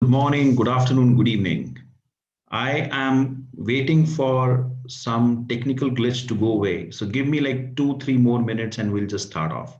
morning, good afternoon, good evening. I am waiting for some technical glitch to go away. So give me like 2, 3 more minutes and we'll just start off.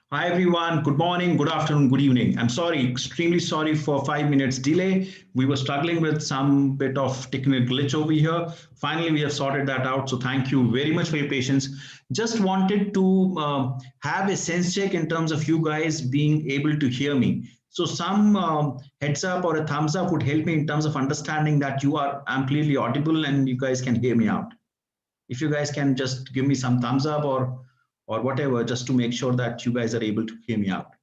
Hi everyone, good morning, good afternoon, good evening. I'm sorry, extremely sorry for 5 minutes delay. We were struggling with some bit of technical glitch over here. Finally, we have sorted that out. So thank you very much for your patience. Just wanted to have a sense check in terms of you guys being able to hear me. So some heads up or a thumbs up would help me in terms of understanding that I'm clearly audible and you guys can hear me out. If you guys can just give me some thumbs up or whatever, just to make sure that you guys are able to hear me out.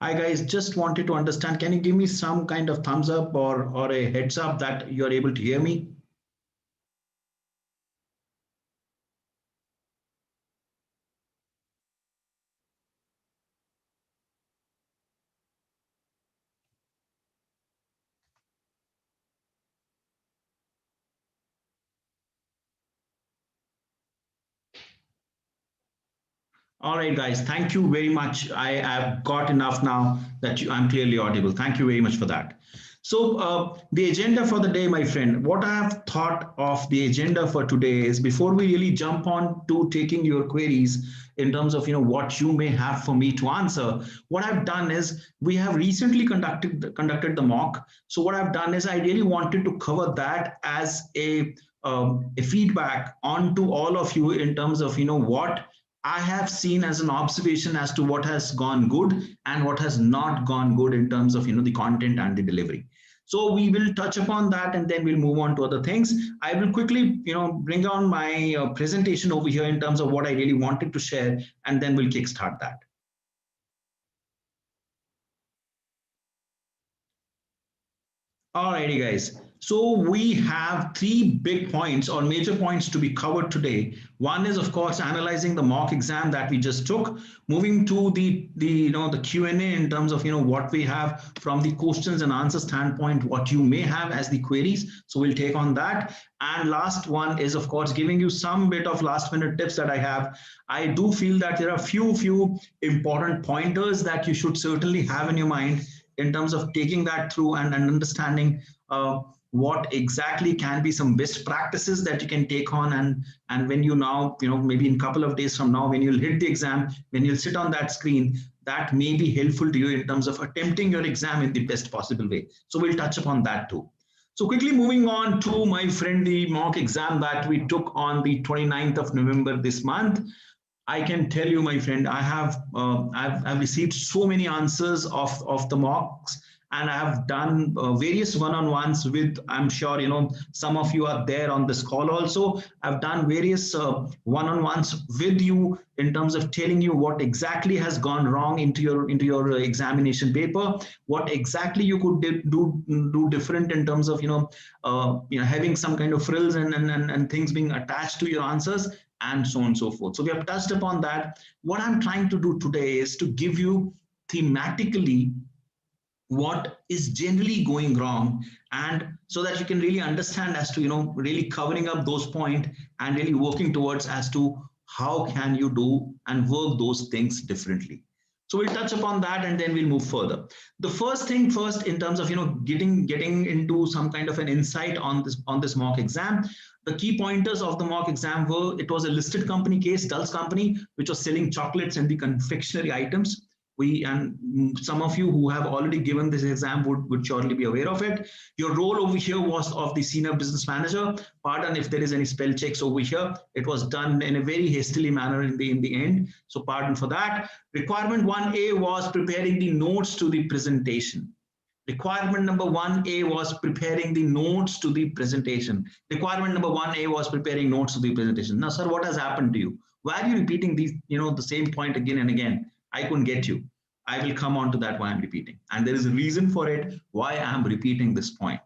Hi guys, just wanted to understand, can you give me some kind of thumbs up or a heads up that you're able to hear me? All right, guys, thank you very much. I have got enough now that I'm clearly audible. Thank you very much for that. So the agenda for the day, my friend, what I have thought of the agenda for today is before we really jump on to taking your queries in terms of what you may have for me to answer, what I've done is we have recently conducted the mock. So what I've done is I really wanted to cover that as a feedback onto all of you in terms of what I have seen as an observation as to what has gone good and what has not gone good in terms of the content and the delivery. So we will touch upon that and then we'll move on to other things. I will quickly bring on my presentation over here in terms of what I really wanted to share, and then we'll kickstart that. Alrighty, guys. So we have three big points or major points to be covered today. One is, of course, analyzing the mock exam that we just took, moving to the Q&A in terms of what we have from the questions and answer standpoint, what you may have as the queries. So we'll take on that. And last one is, of course, giving you some bit of last minute tips that I have. I do feel that there are few important pointers that you should certainly have in your mind in terms of taking that through and understanding what exactly can be some best practices that you can take on, and when you now maybe in a couple of days from now, when you'll hit the exam, when you'll sit on that screen, that may be helpful to you in terms of attempting your exam in the best possible way. So we'll touch upon that too. So quickly moving on to, my friend, the mock exam that we took on the 29th of November this month. I can tell you, my friend, I've received so many answers of the mocks, and I have done various one-on-ones with, I'm sure some of you are there on this call also. I've done various one-on-ones with you in terms of telling you what exactly has gone wrong into your examination paper, what exactly you could do different in terms of having some kind of frills and things being attached to your answers, and so on and so forth. So we have touched upon that. What I'm trying to do today is to give you thematically what is generally going wrong, and so that you can really understand as to really covering up those points and really working towards as to how can you do and work those things differently. So we'll touch upon that and then we'll move further. The first thing first, in terms of getting into some kind of an insight on this mock exam. The key pointers of the mock exam were, it was a listed company case, Dulce Company, which was selling chocolates and the confectionery items. And some of you who have already given this exam would surely be aware of it. Your role over here was of the senior business manager. Pardon if there is any spell checks over here. It was done in a very hastily manner in the end. So pardon for that. Requirement 1A was preparing the notes to the presentation. Requirement number 1A was preparing the notes to the presentation. Requirement number 1A was preparing notes to the presentation. Now, sir, what has happened to you? Why are you repeating these, the same point again and again? I couldn't get you. I will come on to that why I'm repeating. And there is a reason for it, why I'm repeating this point.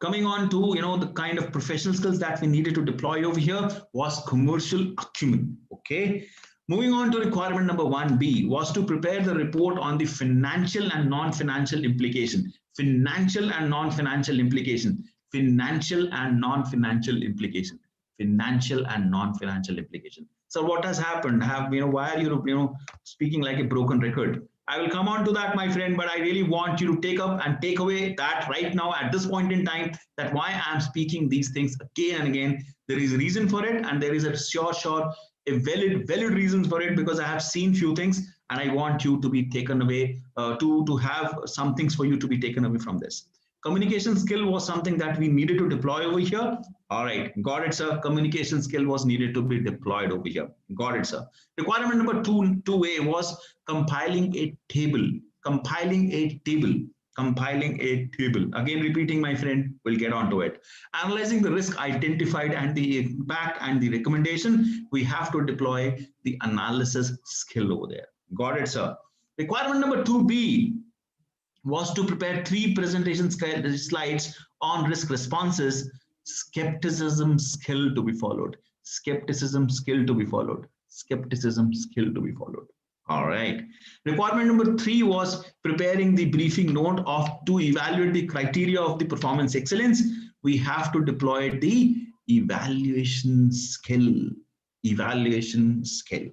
Coming on to, the kind of professional skills that we needed to deploy over here was commercial acumen, okay? Moving on to requirement number 1B was to prepare the report on the financial and non-financial implication. Financial and non-financial implication. Financial and non-financial implication. Financial and non-financial implication. So what has happened? Why are you speaking like a broken record? I will come on to that, my friend, but I really want you to take up and take away that right now at this point in time, that why I'm speaking these things again and again. There is a reason for it, and there is a a valid reasons for it, because I have seen few things and I want you to be taken away, to have some things for you to be taken away from this. Communication skill was something that we needed to deploy over here. All right, got it, sir. Communication skill was needed to be deployed over here. Got it, sir. Requirement number 2A was compiling a table. Compiling a table. Compiling a table. Again, repeating, my friend, we'll get onto it. Analyzing the risk identified and the impact and the recommendation. We have to deploy the analysis skill over there. Got it, sir. Requirement number 2B was to prepare 3 presentation slides on risk responses. Skepticism skill to be followed. Skepticism skill to be followed. Skepticism skill to be followed. All right. Requirement number 3 was preparing the briefing note to evaluate the criteria of the performance excellence. We have to deploy the evaluation skill. Evaluation skill.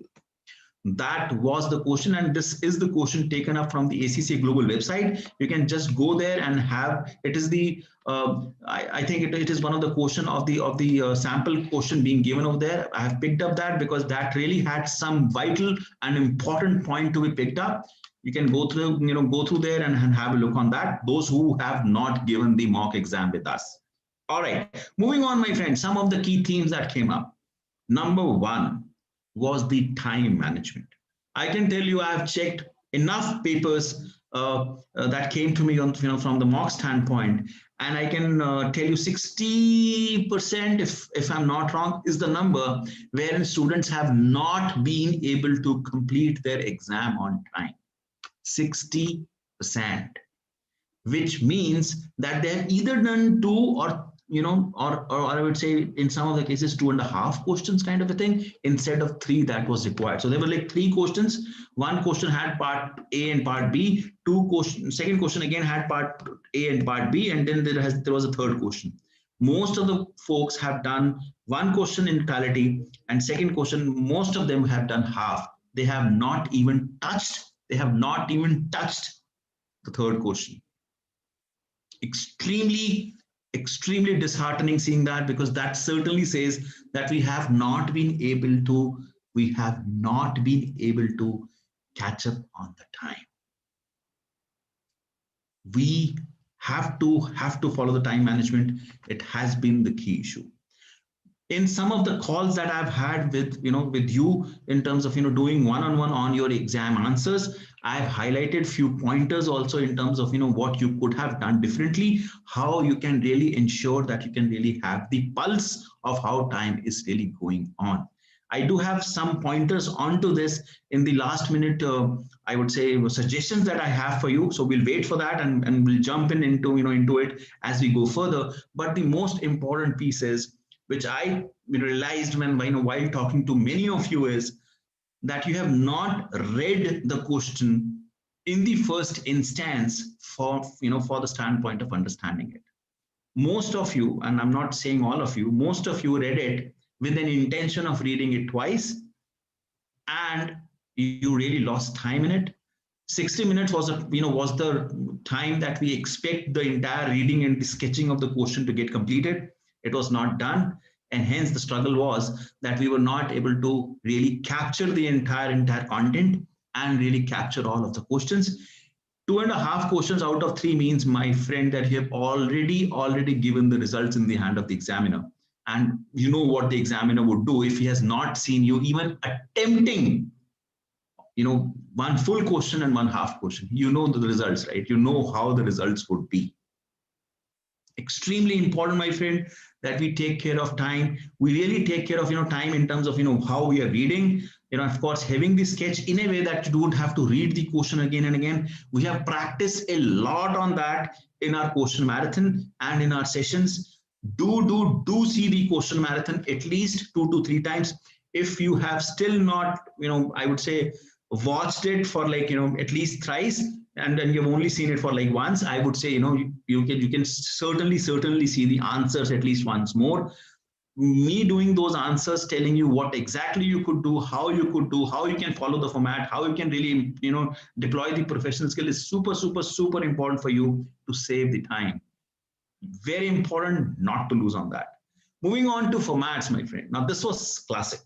That was the question, and this is the question taken up from the ACCA Global website. You can just go there and have it. Is the I think it is one of the question of the sample question being given over there. I have picked up that because that really had some vital and important point to be picked up. You can go through there and have a look on that. Those who have not given the mock exam with us. All right, moving on, my friends. Some of the key themes that came up. Number 1 was the time management. I can tell you I have checked enough papers that came to me on, from the mock standpoint, and I can tell you 60%, if I'm not wrong, is the number wherein students have not been able to complete their exam on time. 60%. which means that they have either done two or or I would say in some of the cases 2.5 questions kind of a thing instead of three that was required. So there were like three questions. One question had part A and part B. Second question again had part A and part B, and then there was a third question. Most of the folks have done one question in totality, and second question most of them have done half. They have not even touched. They have not even touched the third question. Extremely disheartening seeing that, because that certainly says that we have not been able to catch up on the time. We have to follow the time management. It has been the key issue. In some of the calls that I've had with you in terms of doing one-on-one on your exam answers, I've highlighted few pointers also in terms of what you could have done differently, how you can really ensure that you can really have the pulse of how time is really going on. I do have some pointers onto this in the last minute, I would say, suggestions that I have for you. So we'll wait for that, and we'll jump into it as we go further. But the most important piece is, which I realized while talking to many of you, is that you have not read the question in the first instance for the standpoint of understanding it. Most of you, and I'm not saying all of you, most of you read it with an intention of reading it twice, and you really lost time in it. 60 minutes was the time that we expect the entire reading and the sketching of the question to get completed. It was not done, and hence the struggle was that we were not able to really capture the entire content and really capture all of the questions. 2.5 questions out of 3 means, my friend, that you have already given the results in the hand of the examiner. And you know what the examiner would do if he has not seen you even attempting one full question and one half question. You know the results, right? You know how the results would be. Extremely important, my friend, that we take care of time. We really take care of time in terms of how we are reading. Of course, having the sketch in a way that you don't have to read the question again and again. We have practiced a lot on that in our question marathon and in our sessions. Do see the question marathon at least 2 to 3 times. If you have still not, I would say, watched it for like at least thrice, and then you've only seen it for like once, I would say you can certainly see the answers at least once more. Me doing those answers, telling you what exactly you could do, how you can follow the format, how you can really deploy the professional skill, is super important for you to save the time. Very important not to lose on that. Moving on to formats, my friend. Now this was classic.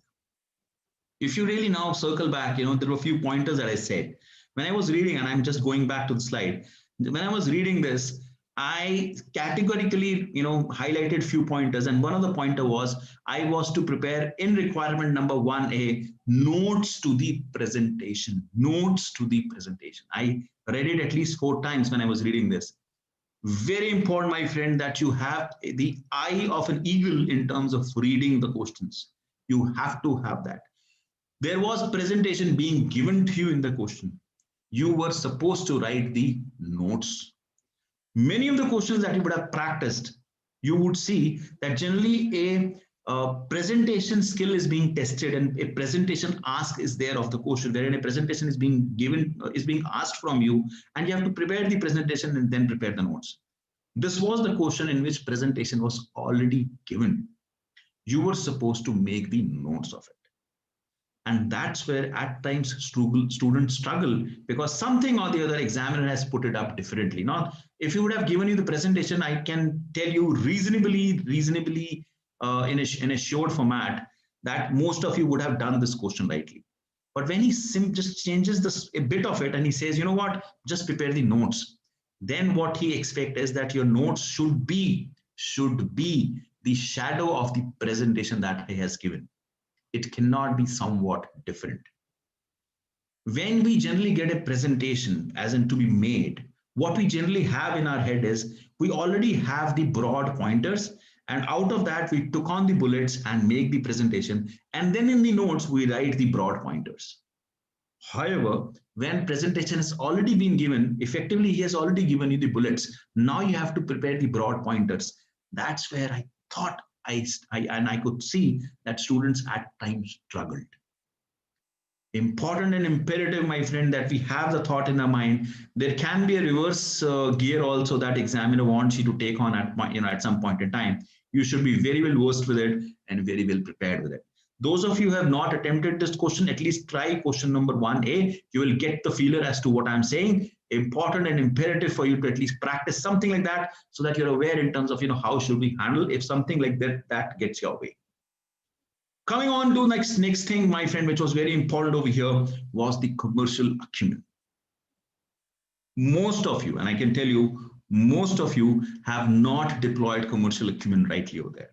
If you really now circle back, there were a few pointers that I said when I was reading, and I'm just going back to the slide. When I was reading this, I categorically, highlighted few pointers, and one of the pointer was I was to prepare in requirement number 1A notes to the presentation. Notes to the presentation. I read it at least 4 times when I was reading this. Very important, my friend, that you have the eye of an eagle in terms of reading the questions. You have to have that. There was presentation being given to you in the question. You were supposed to write the notes. Many of the questions that you would have practiced, you would see that generally a presentation skill is being tested, and a presentation ask is there of the question, wherein a presentation is being given, is being asked from you, and you have to prepare the presentation and then prepare the notes. This was the question in which presentation was already given. You were supposed to make the notes of it. And that's where at times students struggle, because something or the other examiner has put it up differently. Now, if you would have given you the presentation, I can tell you reasonably in a short format that most of you would have done this question rightly. But when he just changes a bit of it and he says, you know what, just prepare the notes, then what he expects is that your notes should be the shadow of the presentation that he has given. It cannot be somewhat different. When we generally get a presentation as in to be made, what we generally have in our head is we already have the broad pointers, and out of that we took on the bullets and make the presentation, and then in the notes we write the broad pointers. However, when presentation has already been given, effectively he has already given you the bullets. Now you have to prepare the broad pointers. That's where I thought I could see that students at times struggled. Important and imperative, my friend, that we have the thought in our mind. There can be a reverse gear also that examiner wants you to take on at at some point in time. You should be very well versed with it and very well prepared with it. Those of you who have not attempted this question, at least try question number 1A. You will get the feeler as to what I'm saying. Important and imperative for you to at least practice something like that, so that you're aware in terms of how should we handle if something like that gets your way. Coming on to next thing, my friend, which was very important over here, was the commercial acumen. Most of you, and I can tell you, most of you have not deployed commercial acumen rightly over there.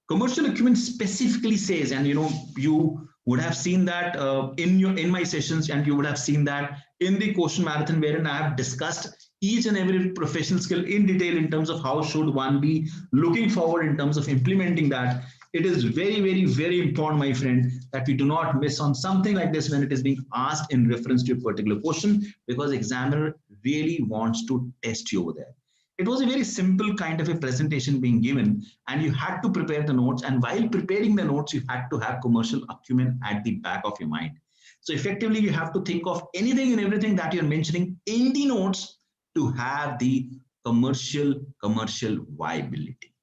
Commercial acumen specifically says, and you would have seen that in my sessions, and you would have seen that in the question marathon, wherein I have discussed each and every professional skill in detail in terms of how should one be looking forward in terms of implementing that. It is very, very, very important, my friend, that we do not miss on something like this when it is being asked in reference to a particular question, because examiner really wants to test you over there. It was a very simple kind of a presentation being given, and you had to prepare the notes. And while preparing the notes, you had to have commercial acumen at the back of your mind. So effectively, you have to think of anything and everything that you're mentioning in the notes to have the commercial viability,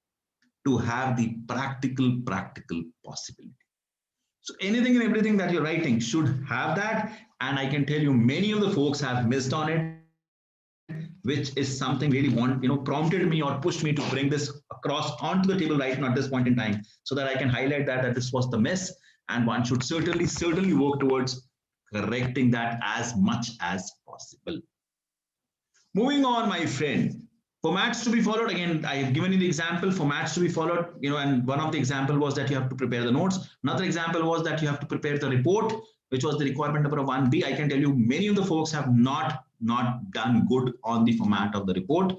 to have the practical possibility. So anything and everything that you're writing should have that. And I can tell you many of the folks have missed on it, which is something really prompted me or pushed me to bring this across onto the table right now at this point in time, so that I can highlight that this was the miss, and one should certainly work towards correcting that as much as possible. Moving on, my friend. Formats to be followed. Again, I have given you the example, formats to be followed, and one of the example was that you have to prepare the notes. Another example was that you have to prepare the report, which was the requirement number of 1B. I can tell you many of the folks have not done good on the format of the report.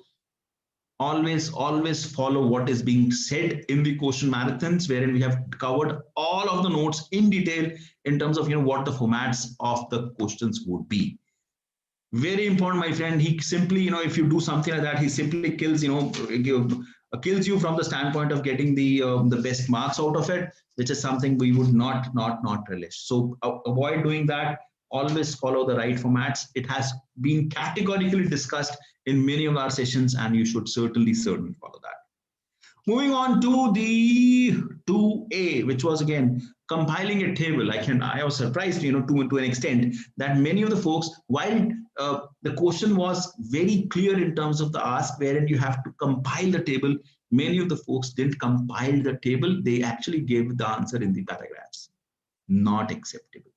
Always follow what is being said in the question marathons, wherein we have covered all of the notes in detail in terms of what the formats of the questions would be. Very important, my friend. He simply, if you do something like that, he simply kills, kills you from the standpoint of getting the best marks out of it, which is something we would not relish. So avoid doing that. Always follow the right formats. It has been categorically discussed in many of our sessions, and you should certainly follow that. Moving on to the 2A, which was again compiling a table. I was surprised, to an extent, that many of the folks, while the question was very clear in terms of the ask, wherein you have to compile the table, many of the folks didn't compile the table. They actually gave the answer in the paragraphs. Not acceptable.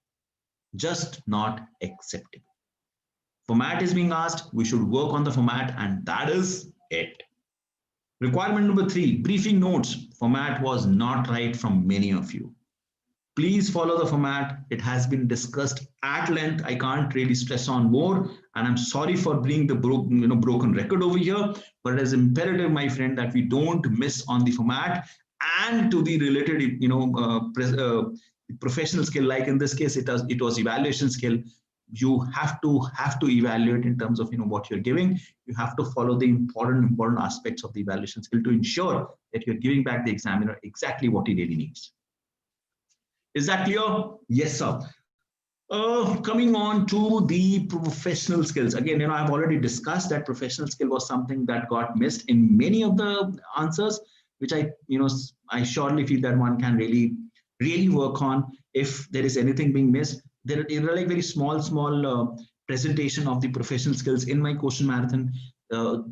Just not acceptable. Format is being asked. We should work on the format, and that is it. Requirement number 3, briefing notes. Format was not right from many of you. Please follow the format. It has been discussed at length. I can't really stress on more, and I'm sorry for being the broken record over here, but it is imperative, my friend, that we don't miss on the format and to the related professional skill. Like in this case, it was evaluation skill. You have to evaluate in terms of what you're giving. You have to follow the important aspects of the evaluation skill to ensure that you're giving back the examiner exactly what he really needs. Is that clear? Yes, sir. Coming on to the professional skills. Again, I've already discussed that professional skill was something that got missed in many of the answers, which I surely feel that one can really work on. If there is anything being missed, there are like very small presentation of the professional skills in my question marathon,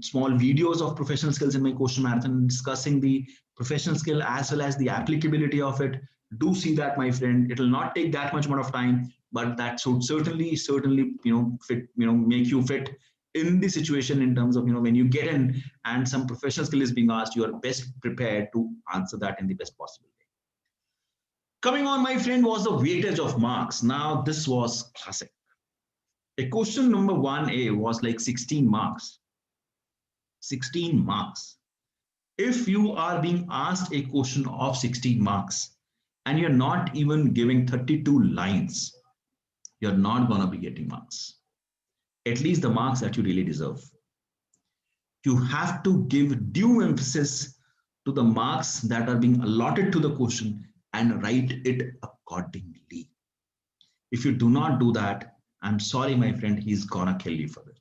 small videos of professional skills in my question marathon, discussing the professional skill as well as the applicability of it. Do see that, my friend. It will not take that much more of time, but that should certainly fit, make you fit in the situation in terms of when you get in and some professional skill is being asked, you are best prepared to answer that in the best possible way. Coming on, my friend, was the weightage of marks. Now, this was classic. A question number 1A was like 16 marks. 16 marks. If you are being asked a question of 16 marks and you're not even giving 32 lines, you're not going to be getting marks, at least the marks that you really deserve. You have to give due emphasis to the marks that are being allotted to the question and write it accordingly. If you do not do that, I'm sorry, my friend, he's gonna kill you for it.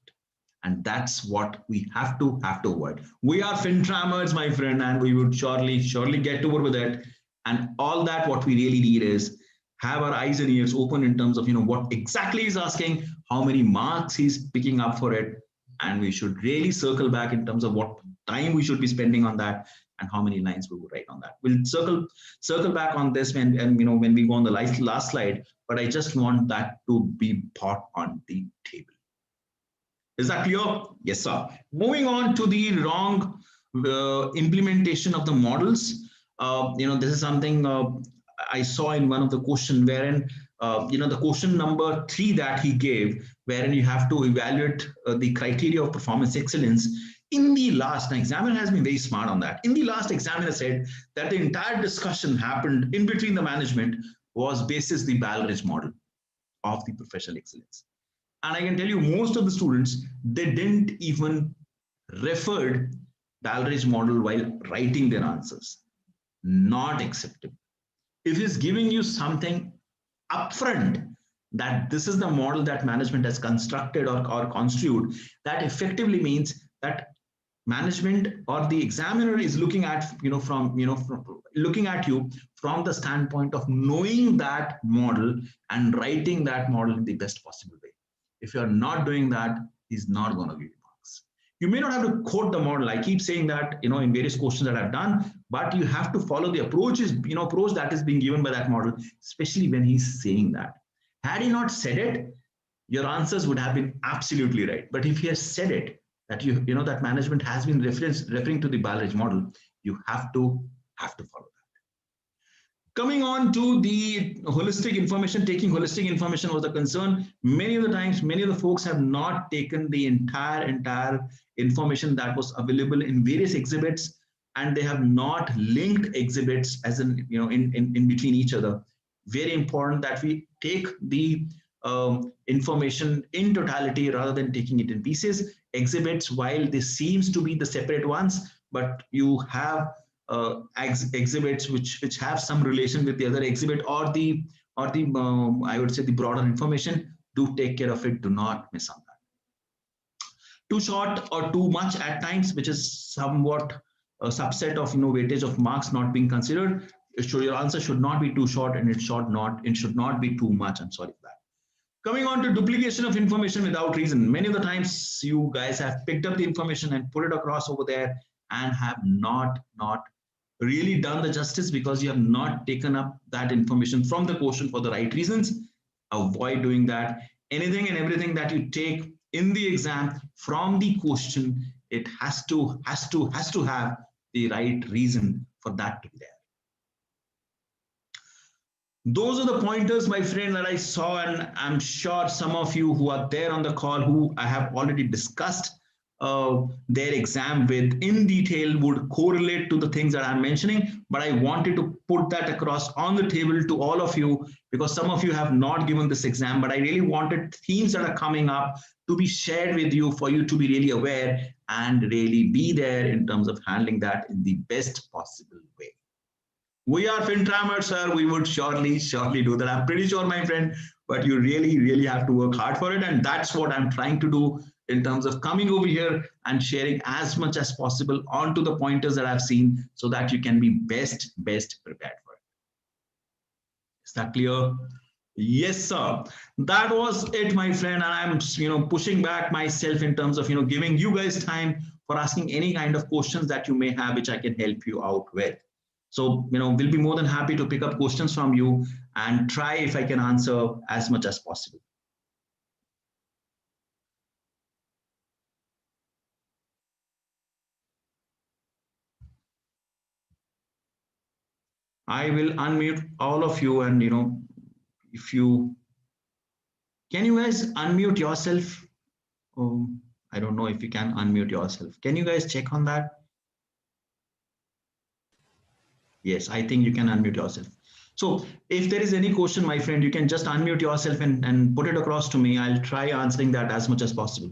And that's what we have to avoid. We are FinTrammers, my friend, and we would surely get over with it. And all that what we really need is have our eyes and ears open in terms of what exactly he's asking, how many marks he's picking up for it, and we should really circle back in terms of what time we should be spending on that and how many lines we would write on that. We'll circle back on this when we go on the last slide, but I just want that to be put on the table. Is that clear? Yes, sir. Moving on to the wrong implementation of the models. This is something I saw in one of the question wherein, the question number 3 that he gave, wherein you have to evaluate the criteria of performance excellence. In the last, the examiner has been very smart on that. In the last, examiner said that the entire discussion happened in between the management was basis the Baldrige model of the professional excellence. And I can tell you, most of the students, they didn't even referred Baldrige model while writing their answers. Not acceptable. If he's giving you something upfront that this is the model that management has constructed or construed, that effectively means that management or the examiner is looking at looking at you from the standpoint of knowing that model and writing that model in the best possible way. If you're not doing that, he's not going to give you marks. You may not have to quote the model. I keep saying that in various questions that I've done, but you have to follow the approach that is being given by that model, especially when he's saying that. Had he not said it, your answers would have been absolutely right. But if he has said it, that that management has been referring to the Baldrige model, you have to follow that. Coming on to the holistic information, taking holistic information was a concern. Many of the times, many of the folks have not taken the entire information that was available in various exhibits, and they have not linked exhibits as in between each other. Very important that we take the information in totality rather than taking it in pieces. Exhibits, while they seems to be the separate ones, but you have exhibits which have some relation with the other exhibit or the I would say the broader information. Do take care of it. Do not miss on that. Too short or too much at times, which is somewhat a subset of weightage of marks not being considered. Your answer should not be too short, and it should not be too much. I'm sorry for that. Coming on to duplication of information without reason. Many of the times you guys have picked up the information and put it across over there and have not really done the justice because you have not taken up that information from the question for the right reasons. Avoid doing that. Anything and everything that you take in the exam from the question, it has to have the right reason for that to be there. Those are the pointers, my friend, that I saw, and I'm sure some of you who are there on the call who I have already discussed their exam with in detail would correlate to the things that I'm mentioning, but I wanted to put that across on the table to all of you because some of you have not given this exam, but I really wanted themes that are coming up to be shared with you for you to be really aware and really be there in terms of handling that in the best possible way. We are FinTrammers, sir. We would surely do that. I'm pretty sure, my friend, but you really have to work hard for it. And that's what I'm trying to do in terms of coming over here and sharing as much as possible onto the pointers that I've seen so that you can be best prepared for it. Is that clear? Yes, sir. That was it, my friend. And I'm, pushing back myself in terms of, giving you guys time for asking any kind of questions that you may have, which I can help you out with. So, we'll be more than happy to pick up questions from you and try if I can answer as much as possible. I will unmute all of you and, if you, can you guys unmute yourself? I don't know if you can unmute yourself. Can you guys check on that? Yes, I think you can unmute yourself. So if there is any question, my friend, you can just unmute yourself and put it across to me. I'll try answering that as much as possible.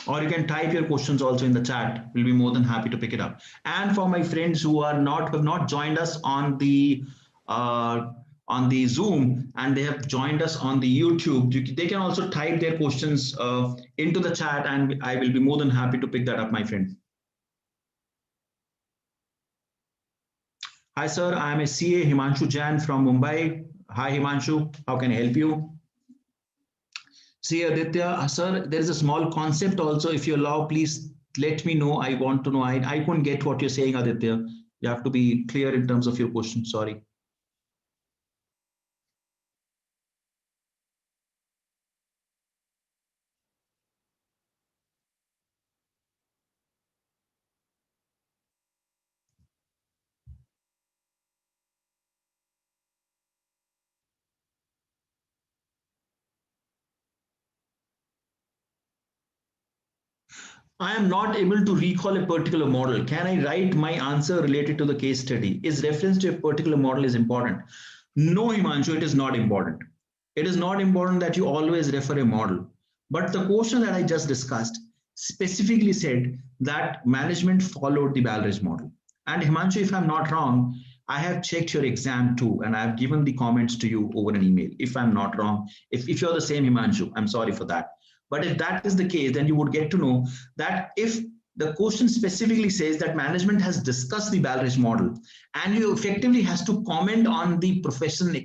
Or you can type your questions also in the chat. We'll be more than happy to pick it up. And for my friends who have not joined us uh, on the Zoom, and they have joined us on the YouTube, they can also type their questions into the chat, and I will be more than happy to pick that up, my friend. Hi, sir. I am a CA, Himanshu Jain from Mumbai. Hi, Himanshu. How can I help you? See, Aditya, sir, there is a small concept also. If you allow, please let me know. I want to know. I couldn't get what you're saying, Aditya. You have to be clear in terms of your question. Sorry. I am not able to recall a particular model. Can I write my answer related to the case study? Is reference to a particular model is important? No, Himanshu, it is not important. It is not important that you always refer a model. But the question that I just discussed specifically said that management followed the Baldrige model. And Himanshu, if I'm not wrong, I have checked your exam too, and I've given the comments to you over an email. If I'm not wrong, if you're the same Himanshu, I'm sorry for that. But if that is the case, then you would get to know that if the question specifically says that management has discussed the Baldrige model and you effectively has to comment on the professional,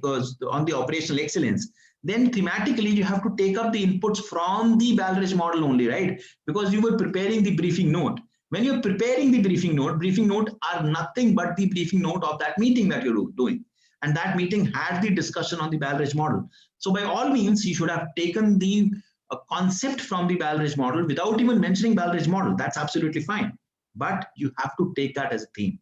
on the operational excellence, then thematically you have to take up the inputs from the Baldrige model only, right? Because you were preparing the briefing note. When you're preparing the briefing note are nothing but the briefing note of that meeting that you're doing. And that meeting had the discussion on the Baldrige model. So by all means, you should have taken the a concept from the Baldrige model without even mentioning Baldrige model. That's absolutely fine. But you have to take that as a theme.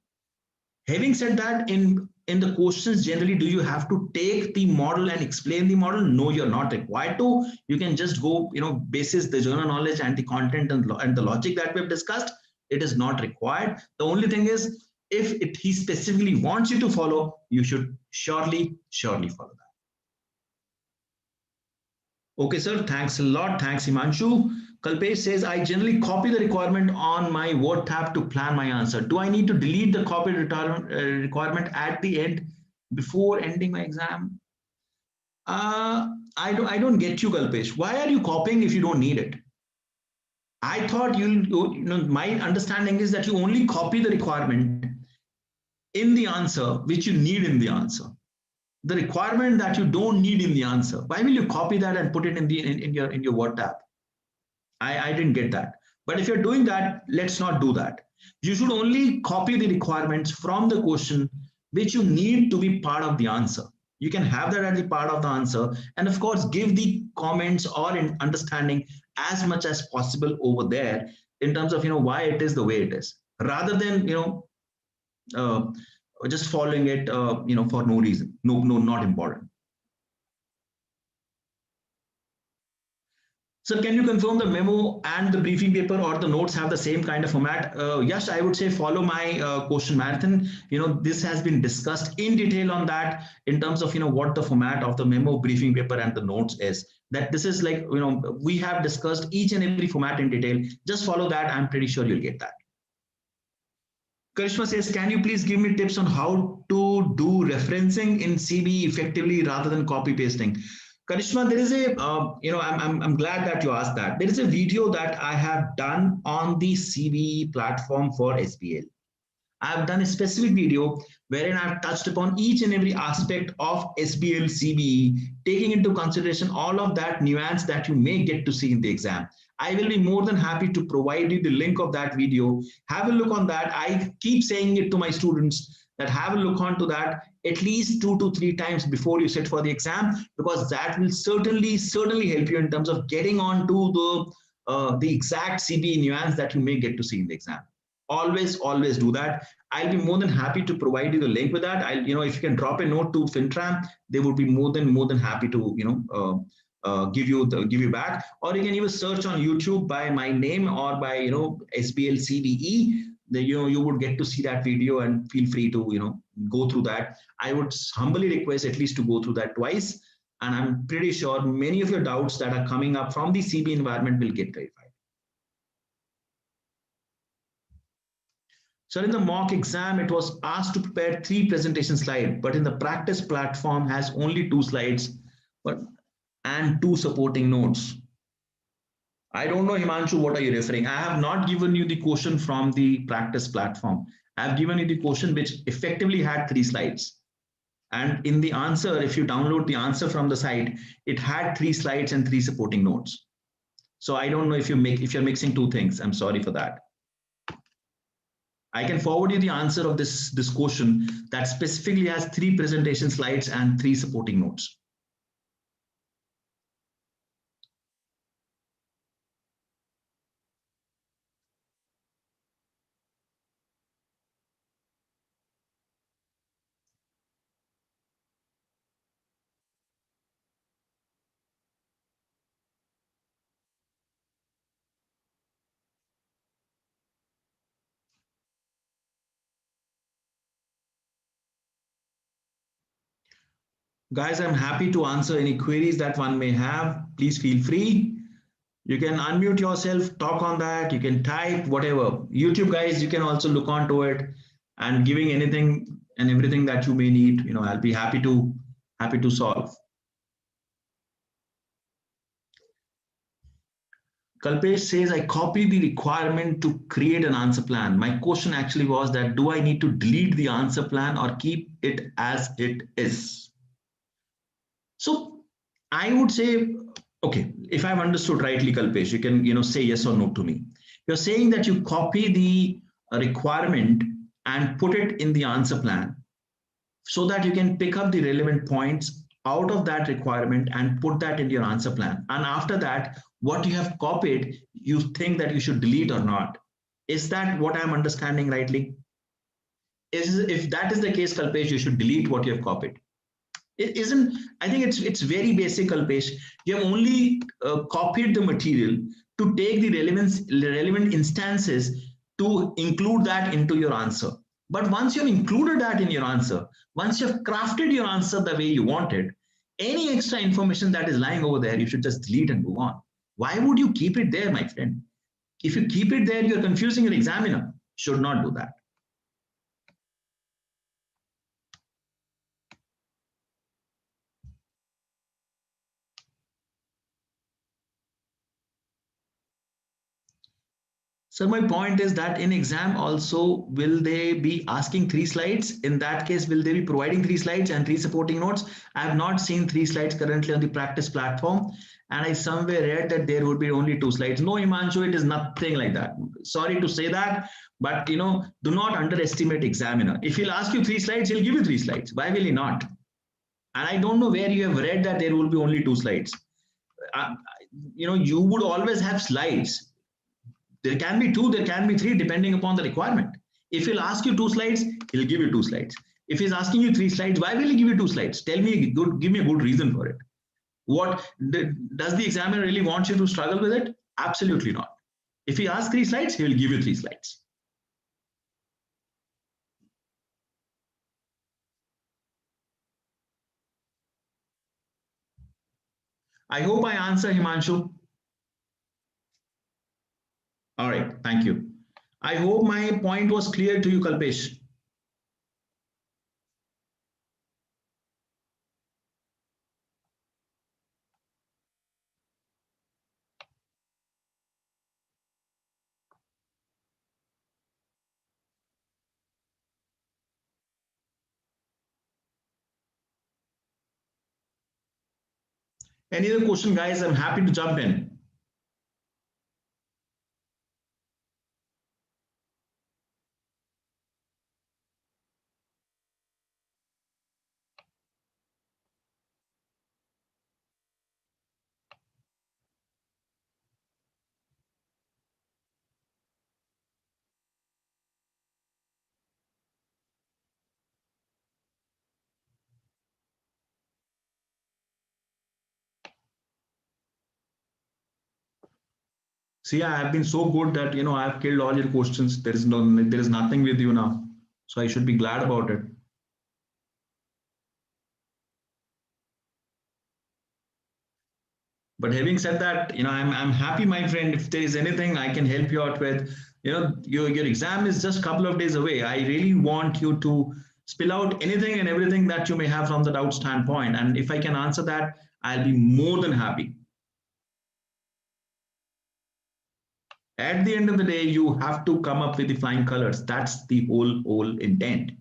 Having said that, in the questions generally, do you have to take the model and explain the model? No, you're not required to. You can just go, basis the general knowledge and the content and the logic that we've discussed. It is not required. The only thing is, if he specifically wants you to follow, you should surely follow that. Okay, sir. Thanks a lot. Thanks, Himanshu. Kalpesh says, I generally copy the requirement on my Word tab to plan my answer. Do I need to delete the copy requirement at the end before ending my exam? I don't get you, Kalpesh. Why are you copying if you don't need it? I thought my understanding is that you only copy the requirement in the answer which you need in the answer. The requirement that you don't need in the answer, why will you copy that and put it in your Word tab? I didn't get that. But if you're doing that, let's not do that. You should only copy the requirements from the question which you need to be part of the answer. You can have that as the part of the answer, and of course give the comments or understanding as much as possible over there in terms of why it is the way it is, rather than uh, just following it for no reason. No, not important. So can you confirm the memo and the briefing paper or the notes have the same kind of format? Yes, I would say follow my question marathon. This has been discussed in detail on that in terms of what the format of the memo, briefing paper, and the notes is. That this is like we have discussed each and every format in detail. Just follow that. I'm pretty sure you'll get that. Karishma says, can you please give me tips on how to do referencing in CBE effectively rather than copy pasting? Karishma, there is a, I'm glad that you asked that. There is a video that I have done on the CBE platform for SBL. I've done a specific video wherein I've touched upon each and every aspect of SBL CBE, taking into consideration all of that nuance that you may get to see in the exam. I will be more than happy to provide you the link of that video. Have a look on that. I keep saying it to my students that have a look onto that at least 2 to 3 times before you sit for the exam, because that will certainly help you in terms of getting on to the exact CBE nuance that you may get to see in the exam. Always do that. I'll be more than happy to provide you the link with that. If you can drop a note to FinTram, they would be more than happy to give you back. Or you can even search on YouTube by my name or by SBL CBE. you would get to see that video, and feel free to go through that. I would humbly request at least to go through that twice, and I'm pretty sure many of your doubts that are coming up from the CB environment will get clarified. So in the mock exam, it was asked to prepare 3 presentation slides, but in the practice platform has only 2 slides and 2 supporting notes. I don't know, Himanshu, what are you referring? I have not given you the question from the practice platform. I have given you the question which effectively had 3 slides. And in the answer, if you download the answer from the site, it had 3 slides and 3 supporting notes. So I don't know if you're mixing 2 things. I'm sorry for that. I can forward you the answer of this question that specifically has 3 presentation slides and 3 supporting notes. Guys, I'm happy to answer any queries that one may have. Please feel free. You can unmute yourself, talk on that. You can type whatever. YouTube guys, you can also look onto it and giving anything and everything that you may need. I'll be happy to solve. Kalpesh says, I copied the requirement to create an answer plan. My question actually was that, do I need to delete the answer plan or keep it as it is? So I would say, okay, if I've understood rightly, Kalpesh, you can say yes or no to me. You're saying that you copy the requirement and put it in the answer plan so that you can pick up the relevant points out of that requirement and put that in your answer plan. And after that, what you have copied, you think that you should delete or not. Is that what I'm understanding rightly? If that is the case, Kalpesh, you should delete what you have copied. It isn't. I think it's very basic, Kalpesh. You have only copied the material to take the relevant instances to include that into your answer. But once you've included that in your answer, once you've crafted your answer the way you wanted, any extra information that is lying over there, you should just delete and move on. Why would you keep it there, my friend? If you keep it there, you're confusing your examiner. Should not do that. So my point is that in exam also, will they be asking 3 slides? In that case, will they be providing 3 slides and 3 supporting notes? I have not seen 3 slides currently on the practice platform. And I somewhere read that there would be only 2 slides. No, Himanshu, it is nothing like that. Sorry to say that, but do not underestimate examiner. If he'll ask you 3 slides, he'll give you 3 slides. Why will he not? And I don't know where you have read that there will be only 2 slides. You would always have slides. There can be 2, there can be 3, depending upon the requirement. If he'll ask you 2 slides, he'll give you 2 slides. If he's asking you 3 slides, why will he give you 2 slides? Give me a good reason for it. What does the examiner really want you to struggle with it? Absolutely not. If he asks 3 slides, he will give you 3 slides. I hope I answer, Himanshu. All right, thank you. I hope my point was clear to you, Kalpesh. Any other question, guys? I'm happy to jump in. See, I have been so good that I have killed all your questions. There is nothing with you now, so I should be glad about it. But having said that, I'm happy, my friend. If there is anything I can help you out with, your exam is just a couple of days away. I really want you to spill out anything and everything that you may have from the doubt standpoint, and if I can answer that, I'll be more than happy. At the end of the day, you have to come up with the flying colors. That's the whole intent.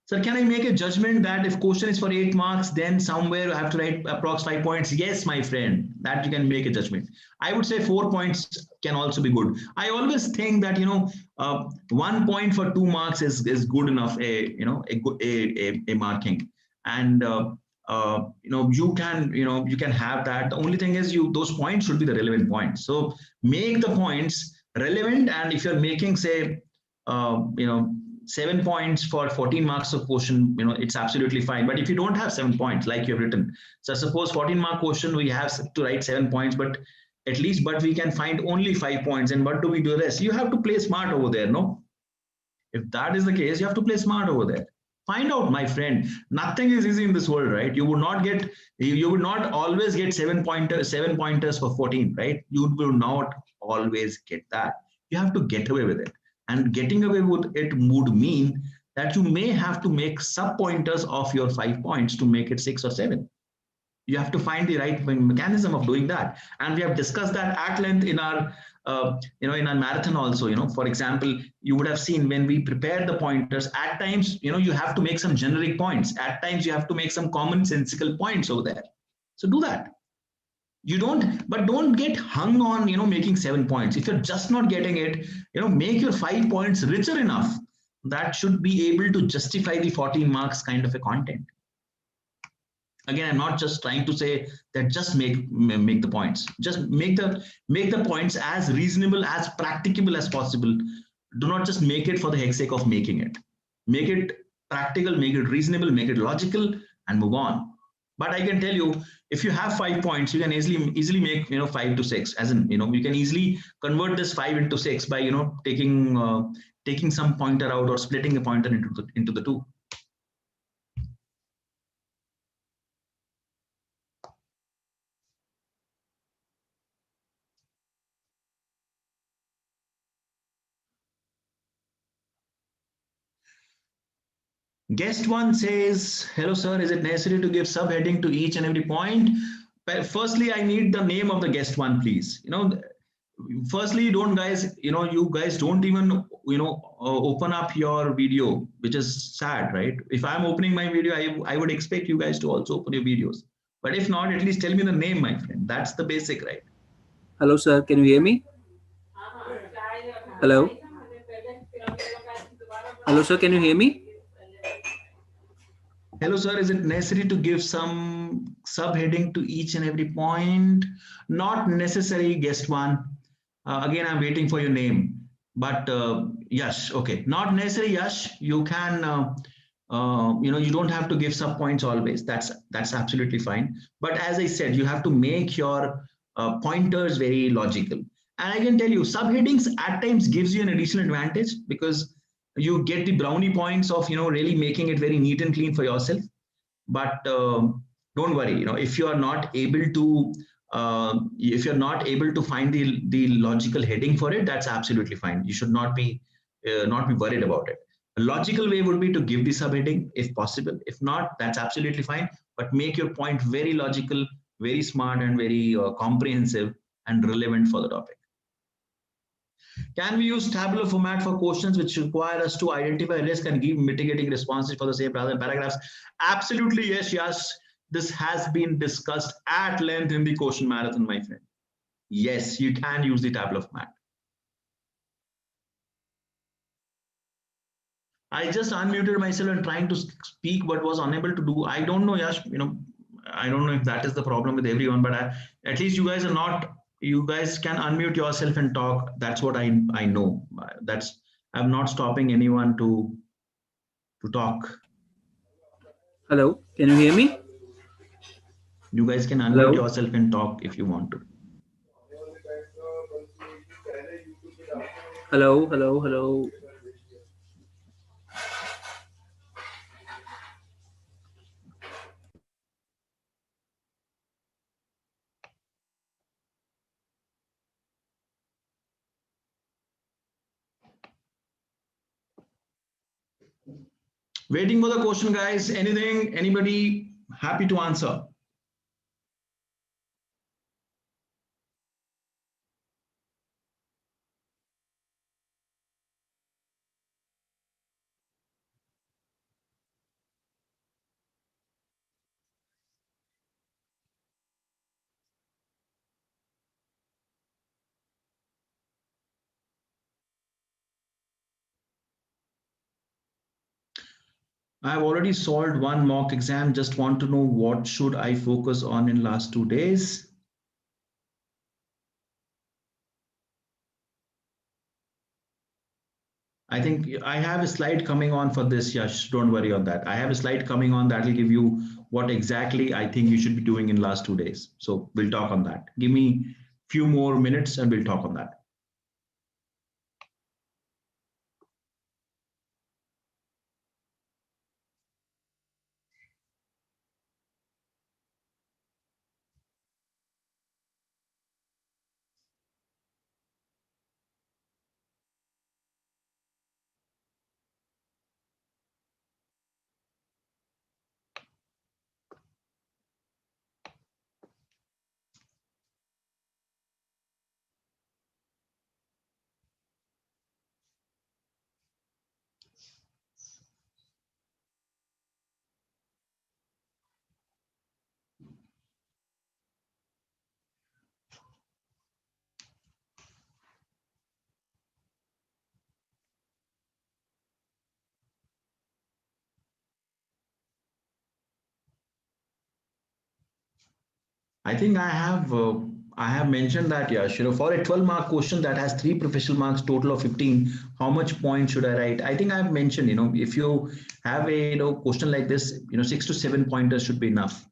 Sir, can I make a judgment that if question is for 8 marks, then somewhere I have to write approx 5 points? Yes, my friend, that you can make a judgment. I would say 4 points can also be good. I always think that 1 point for 2 marks is good enough. A marking, and you can have that. The only thing is those points should be the relevant points. So make the points relevant, and if you're making, say, 7 points for 14 marks of question, it's absolutely fine. But if you don't have 7 points like you've written, so suppose 14-mark question, we have to write 7 points, but we can find only 5 points. And what do we do this? You have to play smart over there, no? If that is the case, you have to play smart over there. Find out, my friend. Nothing is easy in this world, right? You would not always get 7 pointers for 14, right? You will not always get that. You have to get away with it. And getting away with it would mean that you may have to make sub pointers of your 5 points to make it 6 or 7. You have to find the right mechanism of doing that, and we have discussed that at length in our in our marathon also. For example, you would have seen when we prepare the pointers, at times you have to make some generic points, at times you have to make some commonsensical points over there. So do that. Don't get hung on making 7 points. If you're just not getting it, make your 5 points richer enough that should be able to justify the 14 marks kind of a content. Again, I'm not just trying to say that just make the points. Just make the points as reasonable, as practicable as possible. Do not just make it for the heck sake of making it. Make it practical, make it reasonable, make it logical, and move on. But I can tell you, if you have 5 points, you can easily make 5 to 6. As in, you can easily convert this 5 into 6 by taking some pointer out or splitting a pointer into the two. Guest one says, hello sir, is it necessary to give subheading to each and every point? But firstly, I need the name of the guest one, please. Firstly, you guys don't even open up your video, which is sad, right? If I'm opening my video, I would expect you guys to also open your videos. But if not, at least tell me the name, my friend. That's the basic, right? Hello sir, can you hear me? Hello? Hello sir, can you hear me? Hello, sir. Is it necessary to give some subheading to each and every point? Not necessary, guest one. Again, I'm waiting for your name. But Yash, okay. Not necessary, Yash. You can, you don't have to give sub points always. That's absolutely fine. But as I said, you have to make your pointers very logical. And I can tell you, subheadings at times gives you an additional advantage because you get the brownie points of really making it very neat and clean for yourself. But don't worry, if you are not able to find the logical heading for it, that's absolutely fine. You should not be worried about it. A logical way would be to give the subheading if possible. If not, that's absolutely fine, but make your point very logical, very smart, and very comprehensive and relevant for the topic. Can we use tabular format for questions which require us to identify risk and give mitigating responses for the same rather than paragraphs? Absolutely, yes, yes. This has been discussed at length in the question marathon, my friend. Yes, you can use the tabular format. I just unmuted myself and trying to speak, but was unable to do. I don't know, Yash. I don't know if that is the problem with everyone, but at least you guys are not. You guys can unmute yourself and talk. That's what I know. I'm not stopping anyone to talk. Hello, can you hear me? You guys can unmute yourself and talk if you want to. Hello, hello, hello. Waiting for the question, guys. Anything, anybody happy to answer? I've already solved one mock exam. Just want to know what should I focus on in last 2 days. I think I have a slide coming on for this, Yash. Don't worry on that. I have a slide coming on that will give you what exactly I think you should be doing in last 2 days. So we'll talk on that. Give me few more minutes and we'll talk on that. I think I have mentioned that, Yash, for a 12 mark question that has three professional marks, total of 15, how much point should I write? I think I've mentioned, if you have a question like this, 6 to 7 pointers should be enough.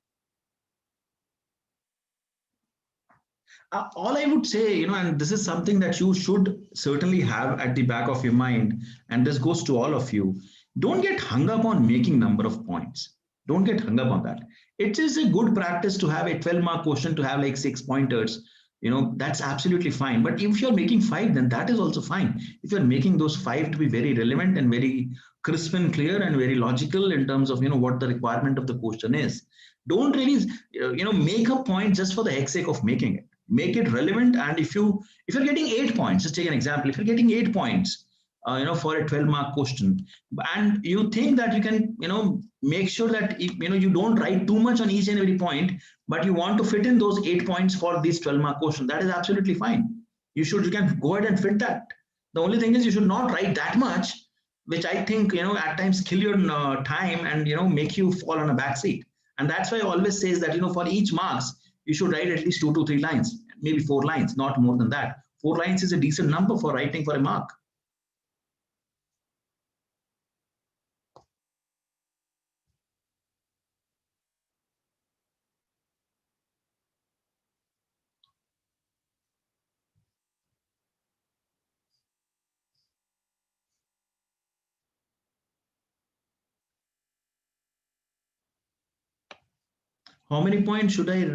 All I would say, and this is something that you should certainly have at the back of your mind, and this goes to all of you. Don't get hung up on making number of points. Don't get hung up on that. It is a good practice to have a 12 mark question to have like 6 pointers. That's absolutely fine. But if you're making five, then that is also fine. If you're making those five to be very relevant and very crisp and clear and very logical in terms of what the requirement of the question is, don't really make a point just for the heck sake of making it. Make it relevant. And if you're getting 8 points, just take an example. If you're getting 8 points for a 12 mark question, and you think that you can make sure that you don't write too much on each and every point, but you want to fit in those 8 points for this 12 mark question, that is absolutely fine. You can go ahead and fit that. The only thing is you should not write that much, which I think at times kill your time and make you fall on a back seat. And that's why I always says that for each marks you should write at least 2 to 3 lines, maybe 4 lines, not more than that. 4 lines is a decent number for writing for a mark. How many points should I,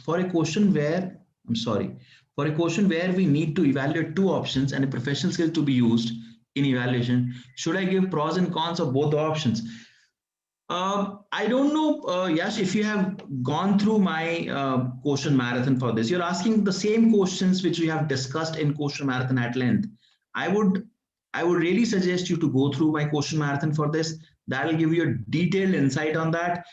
for a question where, I'm sorry, for a question where we need to evaluate two options and a professional skill to be used in evaluation, should I give pros and cons of both the options? I don't know, Yash, if you have gone through my question marathon for this. You're asking the same questions which we have discussed in question marathon at length. I would really suggest you to go through my question marathon for this. That will give you a detailed insight on that.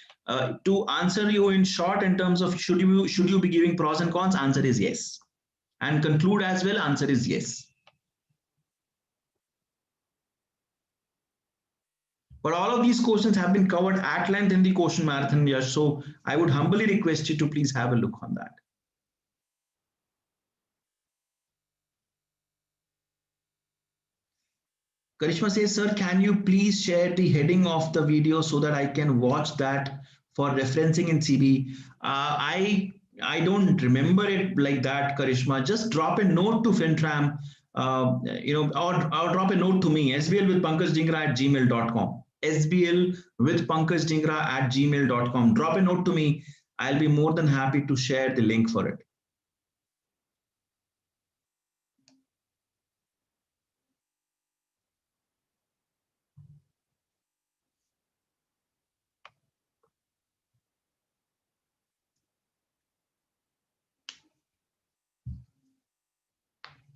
To answer you in short, in terms of should you be giving pros and cons, answer is yes. And conclude as well, answer is yes. But all of these questions have been covered at length in the question marathon, Yash. So I would humbly request you to please have a look on that. Karishma says, sir, can you please share the heading of the video so that I can watch that for referencing in CB? I don't remember it like that, Karishma. Just drop a note to FinTram or drop a note to me, SBL with Pankaj Dhingra at gmail.com. SBL with Pankaj Dhingra at gmail.com. Drop a note to me. I'll be more than happy to share the link for it.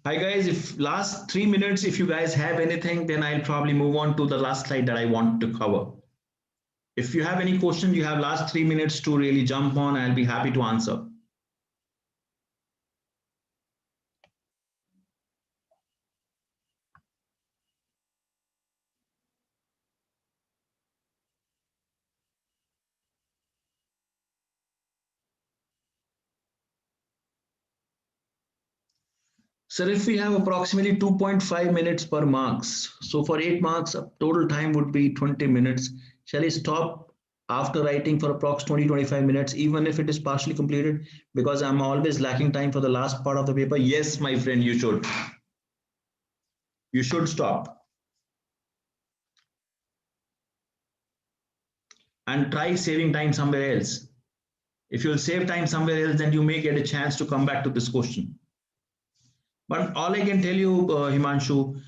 Hi guys, if last 3 minutes, if you guys have anything, then I'll probably move on to the last slide that I want to cover. If you have any questions, you have last 3 minutes to really jump on. I'll be happy to answer. Sir, if we have approximately 2.5 minutes per marks, so for 8 marks, total time would be 20 minutes. Shall I stop after writing for approx 20-25 minutes, even if it is partially completed? Because I'm always lacking time for the last part of the paper. Yes, my friend, you should. You should stop. And try saving time somewhere else. If you'll save time somewhere else, then you may get a chance to come back to this question. But all I can tell you, Himanshu,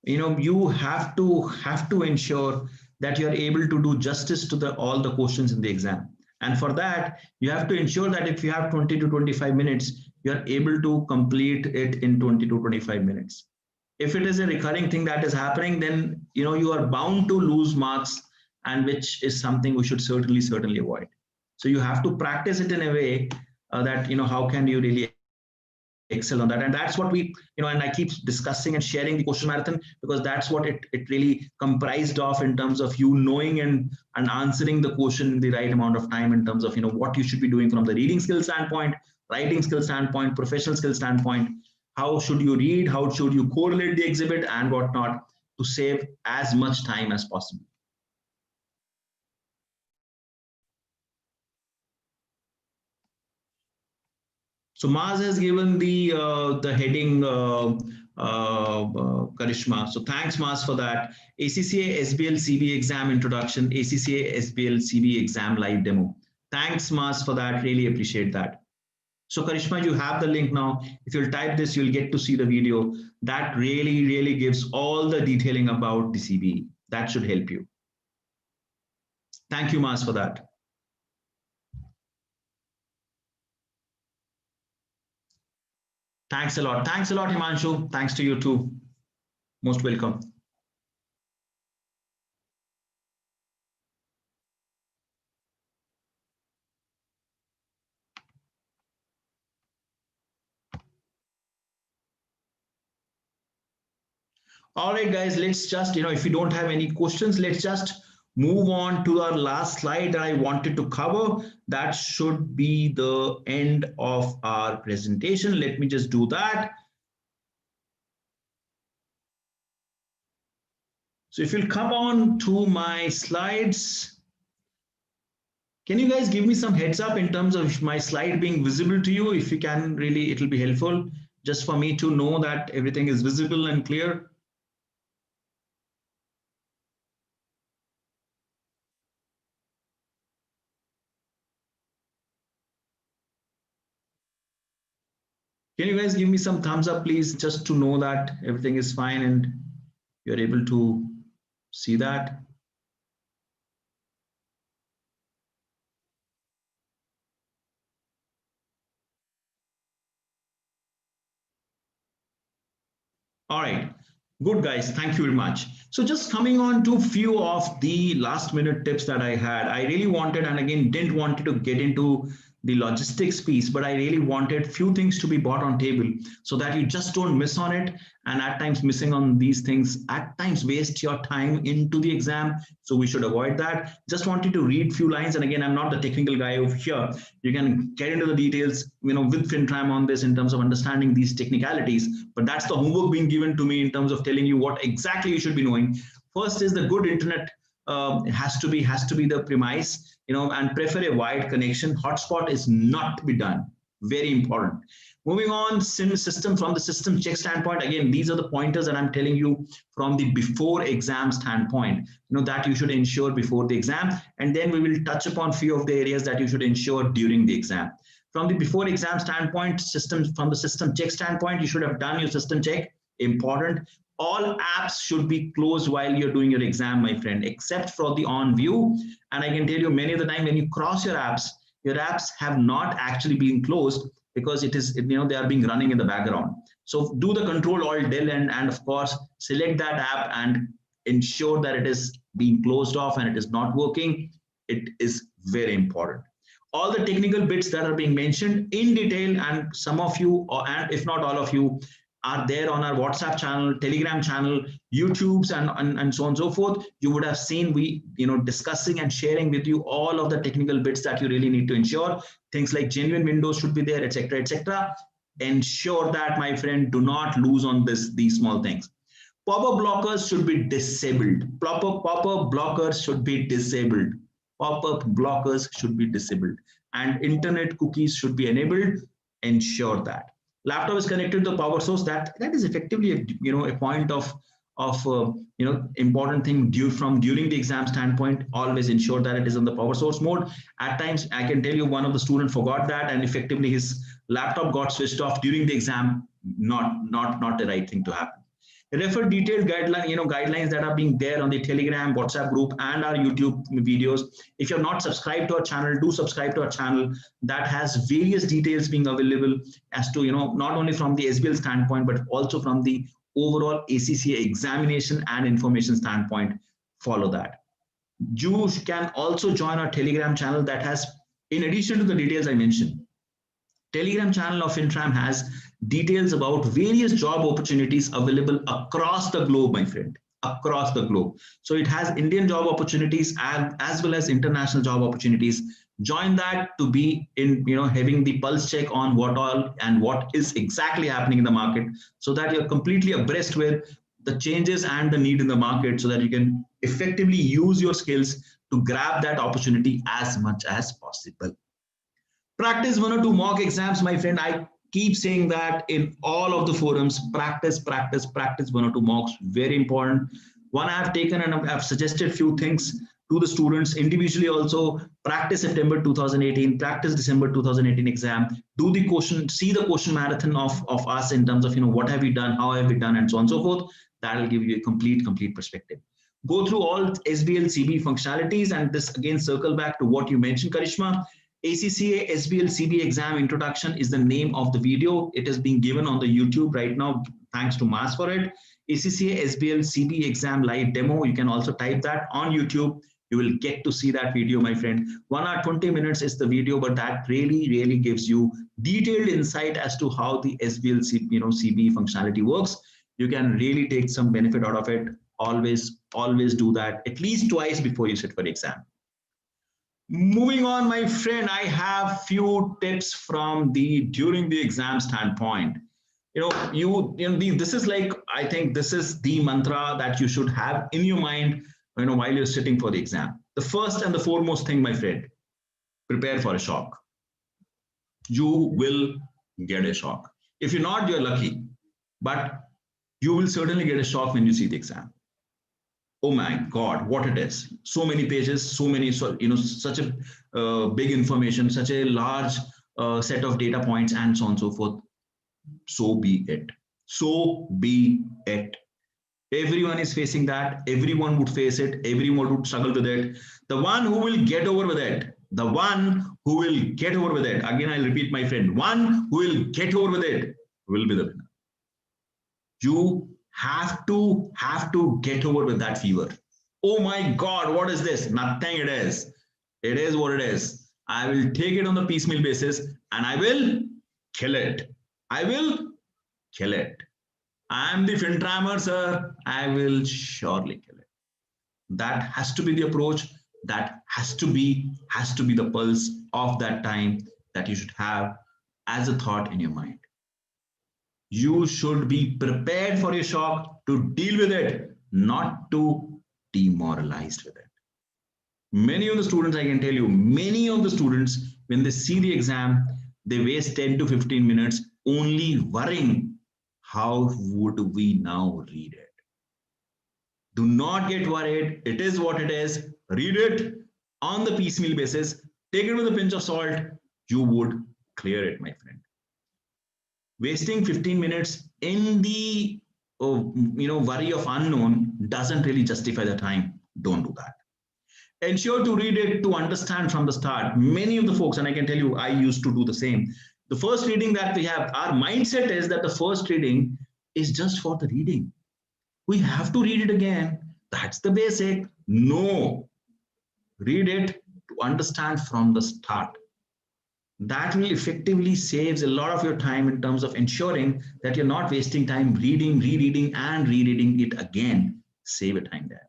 you have to ensure that you are able to do justice to all the questions in the exam. And for that, you have to ensure that if you have 20 to 25 minutes, you are able to complete it in 20 to 25 minutes. If it is a recurring thing that is happening, then you are bound to lose marks, and which is something we should certainly avoid. So you have to practice it in a way that how can you really excel on that. And that's what we and I keep discussing and sharing the question marathon, because that's what it really comprised of, in terms of you knowing and answering the question in the right amount of time, in terms of what you should be doing from the reading skill standpoint, writing skill standpoint, professional skill standpoint. How should you read, how should you correlate the exhibit and whatnot, to save as much time as possible. So Mars has given the heading Karishma. So thanks Mars for that. ACCA SBL CB exam introduction, ACCA SBL CB exam live demo. Thanks Mars for that. Really appreciate that. So Karishma, you have the link now. If you'll type this, you'll get to see the video. That really gives all the detailing about the CBE. That should help you. Thank you, Mars, for that. Thanks a lot. Thanks a lot, Himanshu. Thanks to you too. Most welcome. All right, guys, let's just, if you don't have any questions, let's just move on to our last slide that I wanted to cover. That should be the end of our presentation. Let me just do that. So if you'll come on to my slides, can you guys give me some heads up in terms of my slide being visible to you? If you can, really, it'll be helpful just for me to know that everything is visible and clear. Can you guys give me some thumbs up, please, just to know that everything is fine and you're able to see that? All right, good guys, thank you very much. So just coming on to a few of the last minute tips that I had. I really wanted, and again, didn't want to get into the logistics piece, but I really wanted few things to be brought on table so that you just don't miss on it. And at times missing on these things at times waste your time into the exam. So we should avoid that. Just wanted to read few lines. And again, I'm not the technical guy over here. You can get into the details, with FinTram on this in terms of understanding these technicalities. But that's the homework being given to me in terms of telling you what exactly you should be knowing. First is the good internet has to be the premise, and prefer a wide connection. Hotspot is not to be done. Very important. Moving on, system from the system check standpoint. Again, these are the pointers that I'm telling you from the before exam standpoint, that you should ensure before the exam. And then we will touch upon few of the areas that you should ensure during the exam. From the before exam standpoint, from the system check standpoint, you should have done your system check. Important. All apps should be closed while you're doing your exam, my friend, except for the on view. And I can tell you many of the time when you cross your apps have not actually been closed because it is, they are being running in the background. So do the control alt del and of course select that app and ensure that it is being closed off and it is not working. It is very important. All the technical bits that are being mentioned in detail, and some of you, and if not all of you, are there on our WhatsApp channel, Telegram channel, YouTube's, and so on and so forth. You would have seen we, discussing and sharing with you all of the technical bits that you really need to ensure. Things like genuine windows should be there, etc., etc. Ensure that, my friend, do not lose on these small things. Pop-up blockers should be disabled. Pop-up blockers should be disabled. Pop-up blockers should be disabled. And internet cookies should be enabled. Ensure that. Laptop is connected to the power source. That is effectively a point of important thing during the exam standpoint. Always ensure that it is on the power source mode. At times, I can tell you one of the students forgot that, and effectively his laptop got switched off during the exam. Not the right thing to happen. Refer detailed guidelines that are being there on the Telegram, WhatsApp group, and our YouTube videos. If you're not subscribed to our channel, do subscribe to our channel. That has various details being available as to, not only from the SBL standpoint, but also from the overall ACCA examination and information standpoint. Follow that. You can also join our Telegram channel that has, in addition to the details I mentioned, Telegram channel of FinTram has details about various job opportunities available across the globe, my friend, across the globe. So it has Indian job opportunities as well as international job opportunities. Join that to be in, having the pulse check on what all and what is exactly happening in the market, so that you're completely abreast with the changes and the need in the market, so that you can effectively use your skills to grab that opportunity as much as possible. Practice 1 or 2 mock exams, my friend. I keep saying that in all of the forums. Practice 1 or 2 mocks. Very important. One I have taken and I've suggested few things to the students individually also. Practice September 2018, practice December 2018 exam. Do the question, see the question marathon of us in terms of, what have we done, how have we done, and so on and so forth. That will give you a complete perspective. Go through all SBL CB functionalities, and this again circle back to what you mentioned, Karishma. ACCA SBL CB exam introduction is the name of the video. It is being given on the YouTube right now. Thanks to Mas for it. ACCA SBL CB exam live demo. You can also type that on YouTube. You will get to see that video, my friend. 1 hour 20 minutes is the video, but that really gives you detailed insight as to how the SBL CB functionality works. You can really take some benefit out of it. Always do that at least twice before you sit for the exam. Moving on, my friend, I have few tips from during the exam standpoint. This is like, I think this is the mantra that you should have in your mind, while you're sitting for the exam. The first and the foremost thing, my friend, prepare for a shock. You will get a shock. If you're not, you're lucky, but you will certainly get a shock when you see the exam. Oh my God, what it is. So many pages, so many, such a big information, such a large set of data points, and so on and so forth. So be it. So be it. Everyone is facing that. Everyone would face it. Everyone would struggle with it. The one who will get over with it, the one who will get over with it, again, I'll repeat, my friend, one who will get over with it will be the winner. You have to get over with that fever. Oh my God, what is this? Nothing it is. It is what it is. I will take it on the piecemeal basis and I will kill it. I will kill it. I am the FinTrammer, sir. I will surely kill it. That has to be the approach. That has to be the pulse of that time that you should have as a thought in your mind. You should be prepared for your shock, to deal with it, not to demoralized with it. Many of the students, I can tell you, many of the students, when they see the exam, they waste 10 to 15 minutes only worrying how would we now read it. Do not get worried. It is what it is. Read it on the piecemeal basis. Take it with a pinch of salt. You would clear it, my friend. Wasting 15 minutes in the worry of unknown doesn't really justify the time. Don't do that. Ensure to read it to understand from the start. Many of the folks, and I can tell you, I used to do the same. The first reading that we have, our mindset is that the first reading is just for the reading. We have to read it again. That's the basic. No, read it to understand from the start. That will effectively saves a lot of your time in terms of ensuring that you're not wasting time reading, rereading, and rereading it again. Save your time there.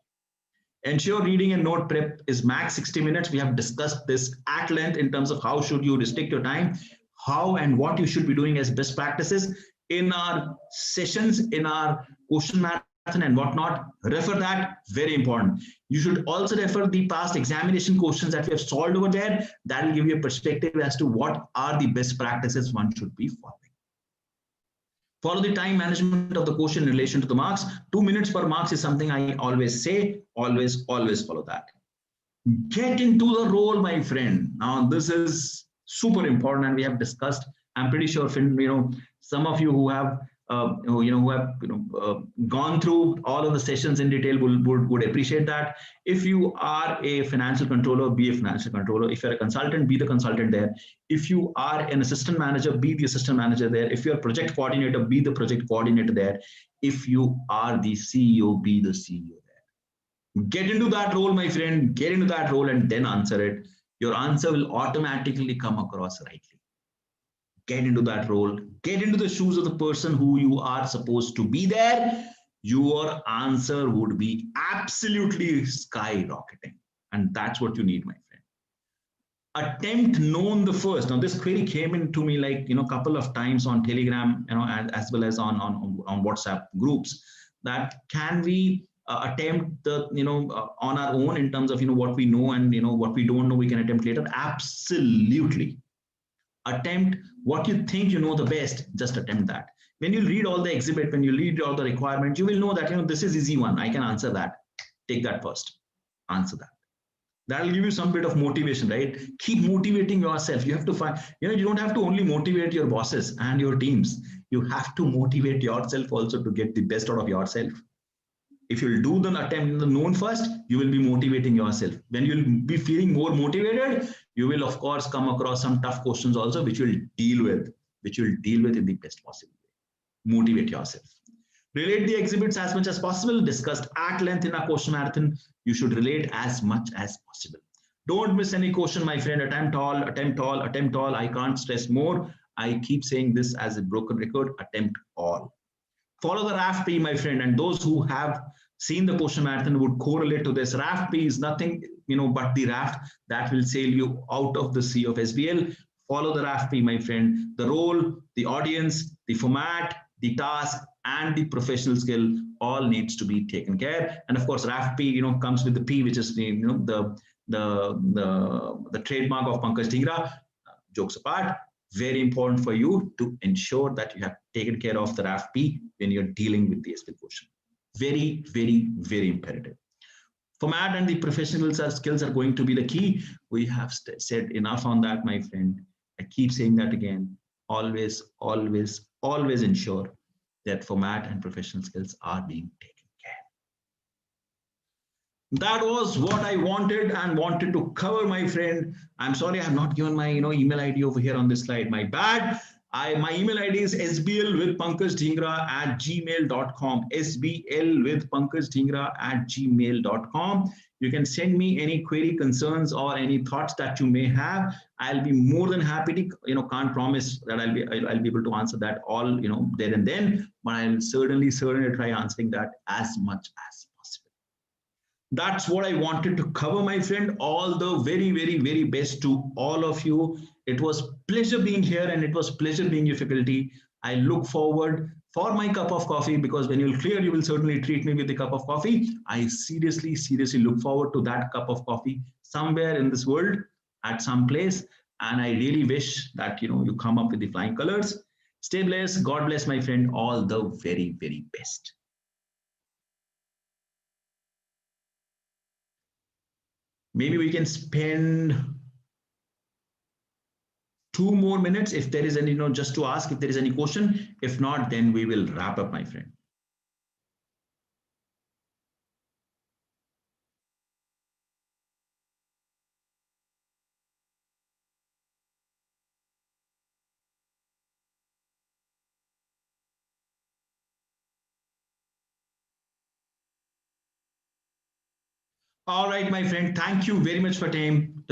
Ensure reading and note prep is max 60 minutes. We have discussed this at length in terms of how should you restrict your time, how and what you should be doing as best practices in our sessions, in our question marathon and whatnot. Refer that, very important. You should also refer the past examination questions that we have solved over there. That will give you a perspective as to what are the best practices one should be following. Follow the time management of the question in relation to the marks. 2 minutes per marks is something I always say, always follow that. Get into the role, my friend. Now, this is super important and we have discussed. I'm pretty sure, some of you who have gone through all of the sessions in detail would appreciate that. If you are a financial controller, be a financial controller. If you're a consultant, be the consultant there. If you are an assistant manager, be the assistant manager there. If you're a project coordinator, be the project coordinator there. If you are the CEO, be the CEO there. Get into that role, my friend. Get into that role and then answer it. Your answer will automatically come across rightly. Get into that role, get into the shoes of the person who you are supposed to be there. Your answer would be absolutely skyrocketing. And that's what you need, my friend. Attempt known the first. Now, this query came into me like, a couple of times on Telegram, as well as on WhatsApp groups, that can we attempt the, on our own in terms of, what we know and, what we don't know, we can attempt later. Absolutely. Attempt what you think you know the best, just attempt that. When you read all the exhibit, when you read all the requirements, you will know that, this is easy one. I can answer that. Take that first. Answer that. That will give you some bit of motivation, right? Keep motivating yourself. You have to find, you don't have to only motivate your bosses and your teams. You have to motivate yourself also to get the best out of yourself. If you'll do the attempt in the known first, you will be motivating yourself. When you'll be feeling more motivated, you will of course come across some tough questions also, which you'll deal with in the best possible way. Motivate yourself. Relate the exhibits as much as possible. Discussed at length in our question marathon. You should relate as much as possible. Don't miss any question, my friend. Attempt all, attempt all, attempt all. I can't stress more. I keep saying this as a broken record. Attempt all. Follow the RAFP, my friend, and those who have seen the question marathon would correlate to this. RAFP is nothing, but the raft that will sail you out of the sea of SBL. Follow the RAFP, my friend. The role, the audience, the format, the task, and the professional skill all needs to be taken care. And of course, RAFP, comes with the P, which is the trademark of Pankaj Dhingra. Jokes apart. Very important for you to ensure that you have taken care of the RAFP when you're dealing with the SBL question. Very, very, very imperative. Format and the professional skills are going to be the key. We have said enough on that, my friend. I keep saying that again. Always, always, always ensure that format and professional skills are being taken care. That was what I wanted to cover, my friend. I'm sorry I have not given my email ID over here on this slide. My bad. My email ID is sblwithpankajDhingra@gmail.com. sblwithpankajDhingra@gmail.com. You can send me any query, concerns, or any thoughts that you may have. I'll be more than happy to, can't promise that I'll be able to answer that all, there and then, but I'll certainly try answering that as much as possible. That's what I wanted to cover, my friend. All the very, very, very best to all of you. It was pleasure being here and it was pleasure being your faculty. I look forward for my cup of coffee, because when you'll clear, you will certainly treat me with a cup of coffee. I seriously look forward to that cup of coffee somewhere in this world at some place. And I really wish that, you come up with the flying colors. Stay blessed. God bless, my friend. All the very, very best. Maybe we can spend 2 more minutes if there is any, just to ask if there is any question. If not, then we will wrap up, my friend. All right, my friend. Thank you very much for time.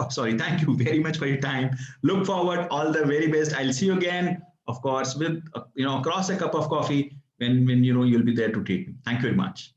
Sorry, thank you very much for your time. Look forward. All the very best. I'll see you again, of course, with across a cup of coffee when you'll be there to treat me. Thank you very much.